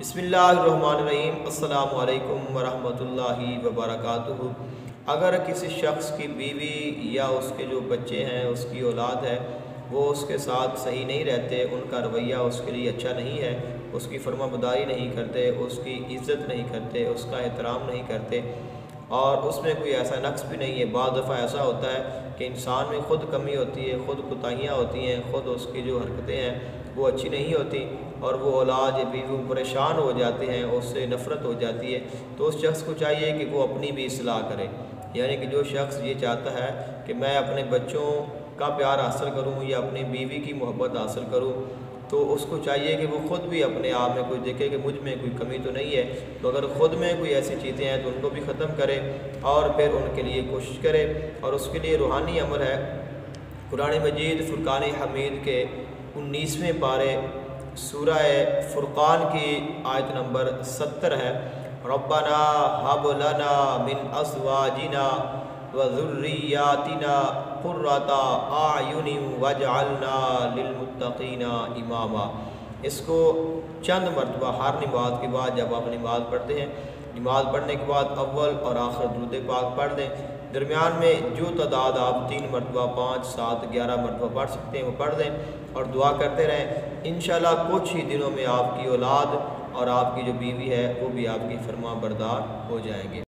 بسم اللہ الرحمن الرحیم۔ السلام علیکم ورحمۃ اللہ وبرکاتہ۔ اگر کسی شخص کی بیوی یا اس کے جو بچے ہیں، اس کی اولاد ہے، وہ اس کے ساتھ صحیح نہیں رہتے، ان کا رویہ اس کے لیے اچھا نہیں ہے، اس کی فرمانبرداری نہیں کرتے، اس کی عزت نہیں کرتے، اس کا احترام نہیں کرتے، اور اس میں کوئی ایسا نقص بھی نہیں ہے۔ بعض دفعہ ایسا ہوتا ہے کہ انسان میں خود کمی ہوتی ہے، خود کوتاہیاں ہوتی ہیں، خود اس کی جو حرکتیں ہیں وہ اچھی نہیں ہوتی، اور وہ اولاد یا بیوی پریشان ہو جاتے ہیں، اس سے نفرت ہو جاتی ہے۔ تو اس شخص کو چاہیے کہ وہ اپنی بھی اصلاح کرے، یعنی کہ جو شخص یہ چاہتا ہے کہ میں اپنے بچوں کا پیار حاصل کروں یا اپنی بیوی کی محبت حاصل کروں، تو اس کو چاہیے کہ وہ خود بھی اپنے آپ میں کوئی دیکھے کہ مجھ میں کوئی کمی تو نہیں ہے، تو اگر خود میں کوئی ایسی چیزیں ہیں تو ان کو بھی ختم کرے اور پھر ان کے لیے کوشش کرے۔ اور اس کے لیے روحانی عمل ہے۔ قرآن مجید فرقان حمید کے 19ویں پارے سورہ فرقان کی آیت نمبر 70 ہے، ربنا ہب لنا من ازواجنا وذریاتنا قرۃ اعین واجعلنا للمتقین اماما۔ اس کو چند مرتبہ ہر نماز کے بعد جب آپ نماز پڑھتے ہیں، نماز پڑھنے کے بعد اول اور آخر درود پاک پڑھ دیں۔ درمیان میں جو تعداد آپ 3 مرتبہ، 5، 7، 11 مرتبہ پڑھ سکتے ہیں وہ پڑھ دیں اور دعا کرتے رہیں۔ انشاءاللہ کچھ ہی دنوں میں آپ کی اولاد اور آپ کی جو بیوی ہے وہ بھی آپ کی فرمانبردار ہو جائیں گے۔